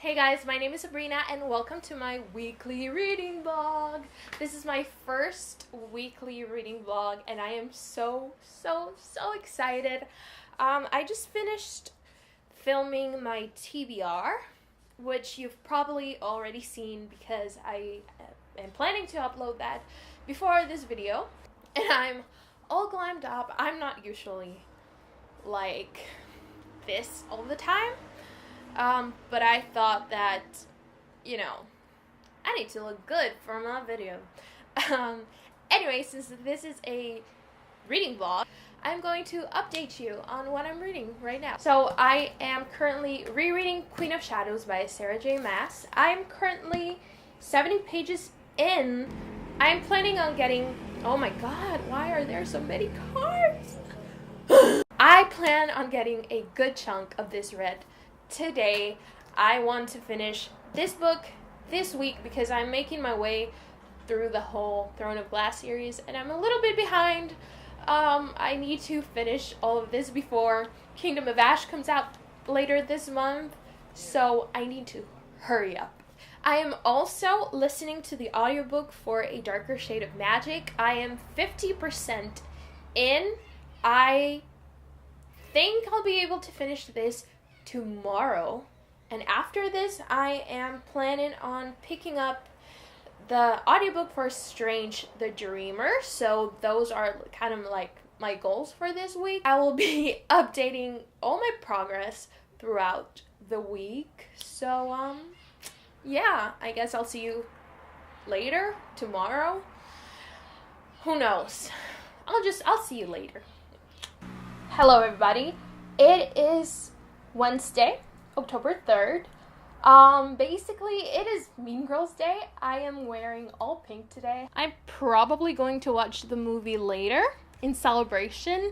Hey guys, my name is Sabrina and welcome to my weekly reading vlog. This is my first weekly reading vlog and I am so excited. I just finished filming my TBR, which you've probably already seen because I am planning to upload that before this video. And I'm all glammed up. I'm not usually like this all the time. But I thought that, I need to look good for my video. Anyway, since this is a reading vlog, I'm going to update you on what I'm reading right now. So I am currently rereading Queen of Shadows by Sarah J. Maas. I'm currently 70 pages in. I'm planning on getting, oh my god, why are there so many cards? I plan on getting a good chunk of this read today. I want to finish this book this week because I'm making my way through the whole Throne of Glass series and I'm a little bit behind. I need to finish all of this before Kingdom of Ash comes out later this month, so I need to hurry up. I am also listening to the audiobook for A Darker Shade of Magic. I am 50% in. I think I'll be able to finish this tomorrow, and after this I am planning on picking up the audiobook for Strange the Dreamer, so those are kind of like my goals for this week. I will be updating all my progress throughout the week, so yeah, I guess I'll see you later tomorrow. Who knows? I'll see you later. Hello everybody, it is Wednesday, October 3rd. Basically, it is Mean Girls Day. I am wearing all pink today. I'm probably going to watch the movie later in celebration,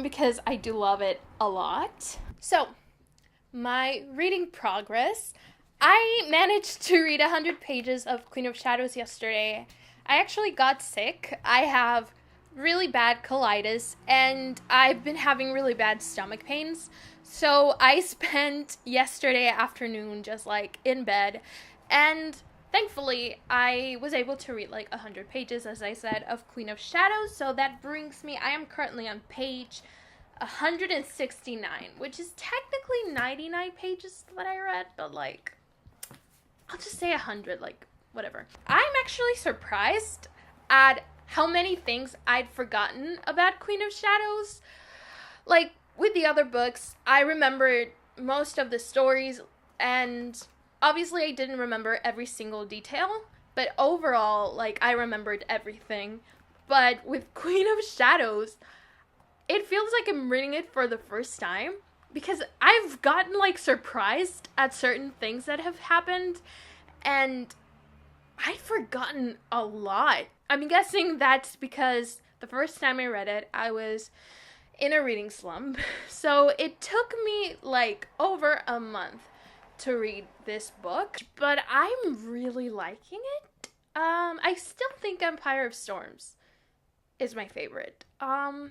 because I do love it a lot. So, my reading progress. I managed to read 100 pages of Queen of Shadows yesterday. I actually got sick. I have really bad colitis and I've been having really bad stomach pains. So I spent yesterday afternoon just like in bed, and thankfully I was able to read like 100 pages, as I said, of Queen of Shadows. So that brings me, I am currently on page 169, which is technically 99 pages that I read, but like, I'll just say 100, like whatever. I'm actually surprised at how many things I'd forgotten about Queen of Shadows. Like, with the other books, I remembered most of the stories, and obviously I didn't remember every single detail, but overall, like, I remembered everything. But with Queen of Shadows, it feels like I'm reading it for the first time, because I've gotten, like, surprised at certain things that have happened, and I'd forgotten a lot. I'm guessing that's because the first time I read it, I was in a reading slump. So it took me like over a month to read this book, but I'm really liking it. I still think Empire of Storms is my favorite. I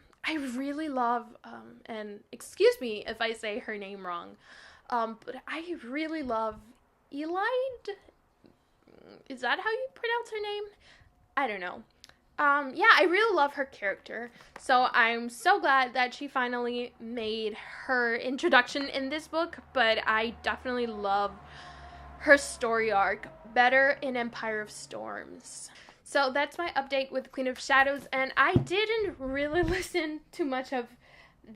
really love, and excuse me if I say her name wrong, but I really love Elide. Is that how you pronounce her name? I don't know. Yeah, I really love her character, so I'm so glad that she finally made her introduction in this book, but I definitely love her story arc better in Empire of Storms. So that's my update with Queen of Shadows, and I didn't really listen to much of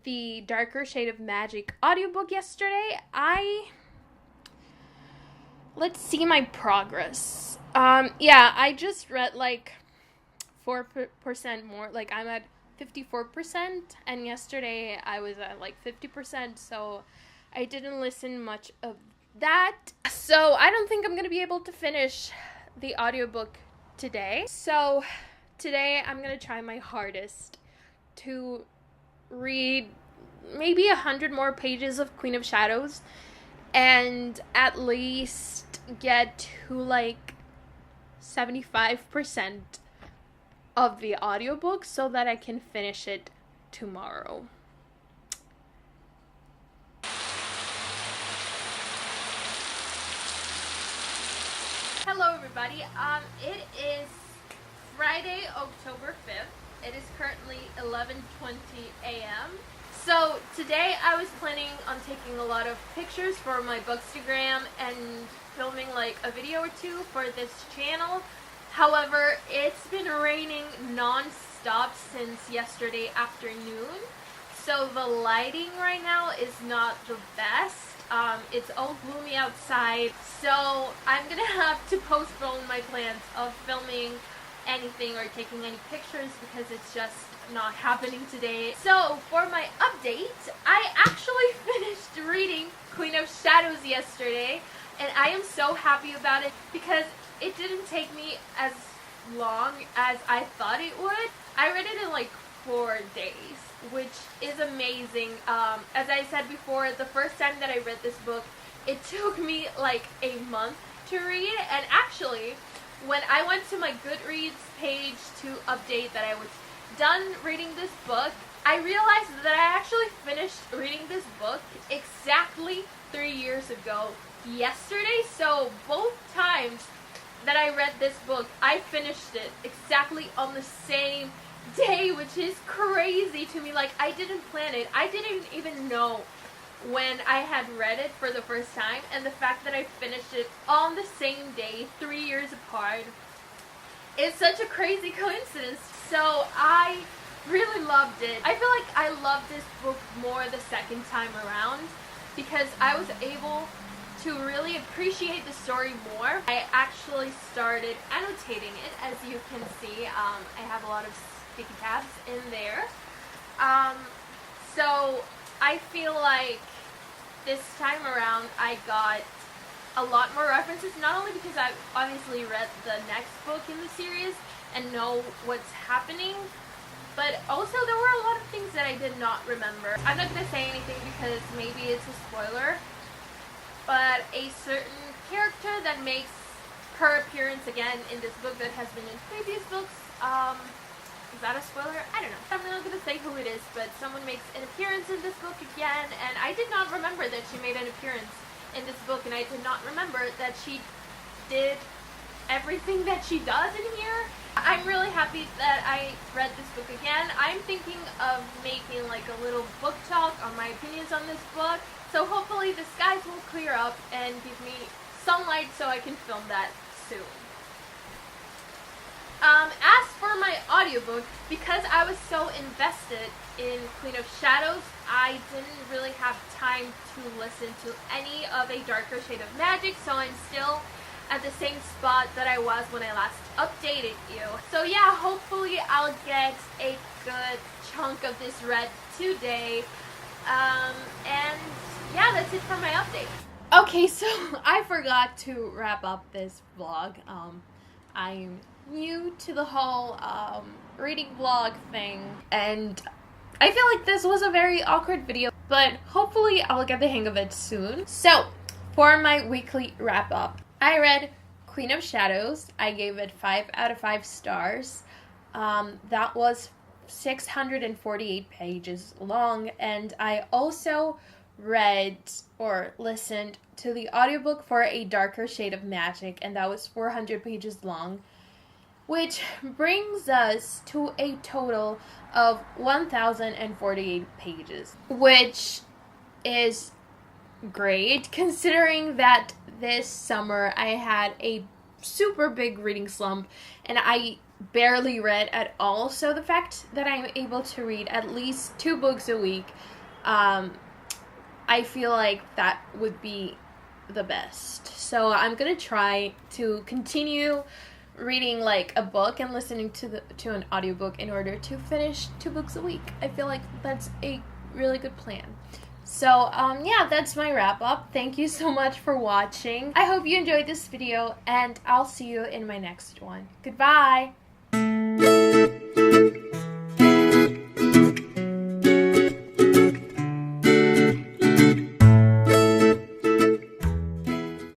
the Darker Shade of Magic audiobook yesterday. Let's see my progress. Yeah, I just read like 4% more. Like, I'm at 54%, and yesterday I was at like 50%, so I didn't listen much of that. So I don't think I'm gonna be able to finish the audiobook today. So today I'm gonna try my hardest to read maybe 100 more pages of Queen of Shadows and at least get to like 75% of the audiobook so that I can finish it tomorrow. Hello everybody, it is Friday, October 5th. It is currently 11:20 a.m. So today I was planning on taking a lot of pictures for my Bookstagram and filming like a video or two for this channel. However, it's been raining non-stop since yesterday afternoon. So the lighting right now is not the best. It's all gloomy outside, so I'm gonna have to postpone my plans of filming anything or taking any pictures because it's just not happening today. So for my update, I actually finished reading Queen of Shadows yesterday, and I am so happy about it because it didn't take me as long as I thought it would. I read it in like 4 days, which is amazing. As I said before, the first time that I read this book, it took me like a month to read, and actually when I went to my Goodreads page to update that I was done reading this book, I realized that I actually finished reading this book exactly 3 years ago yesterday. So both times that I read this book, I finished it exactly on the same day, which is crazy to me. Like, I didn't plan it. I didn't even know when I had read it for the first time, and the fact that I finished it on the same day, 3 years apart, is such a crazy coincidence. So I really loved it. I feel like I loved this book more the second time around because I was able to really appreciate the story more. I actually started annotating it, as you can see. I have a lot of sticky tabs in there. So I feel like this time around I got a lot more references, not only because I obviously read the next book in the series and know what's happening, but also there were a lot of things that I did not remember. I'm not going to say anything because maybe it's a spoiler, but a certain character that makes her appearance again in this book that has been in previous books, is that a spoiler? I don't know. I'm not going to say who it is, but someone makes an appearance in this book again, and I did not remember that she made an appearance in this book, and I did not remember that she did everything that she does in here. I'm really happy that I read this book again. I'm thinking of making like a little book talk on my opinions on this book, so hopefully the skies will clear up and give me sunlight so I can film that soon. As for my audiobook, because I was so invested in Queen of Shadows, I didn't really have time to listen to any of A Darker Shade of Magic, so I'm still at the same spot that I was when I last updated you. So yeah, hopefully I'll get a good chunk of this read today. And yeah, that's it for my update. Okay, so I forgot to wrap up this vlog. I'm new to the whole reading vlog thing, and I feel like this was a very awkward video, but hopefully I'll get the hang of it soon. So for my weekly wrap up, I read Queen of Shadows. I gave it 5 out of 5 stars. That was 648 pages long, and I also read or listened to the audiobook for A Darker Shade of Magic, and that was 400 pages long, which brings us to a total of 1,048 pages, which is great considering that this summer I had a super big reading slump and I barely read at all. So the fact that I'm able to read at least 2 books a week, I feel like that would be the best. So I'm gonna try to continue reading like a book and listening to an audiobook in order to finish 2 books a week. I feel like that's a really good plan. So yeah, that's my wrap up. Thank you so much for watching. I hope you enjoyed this video, and I'll see you in my next one. Goodbye!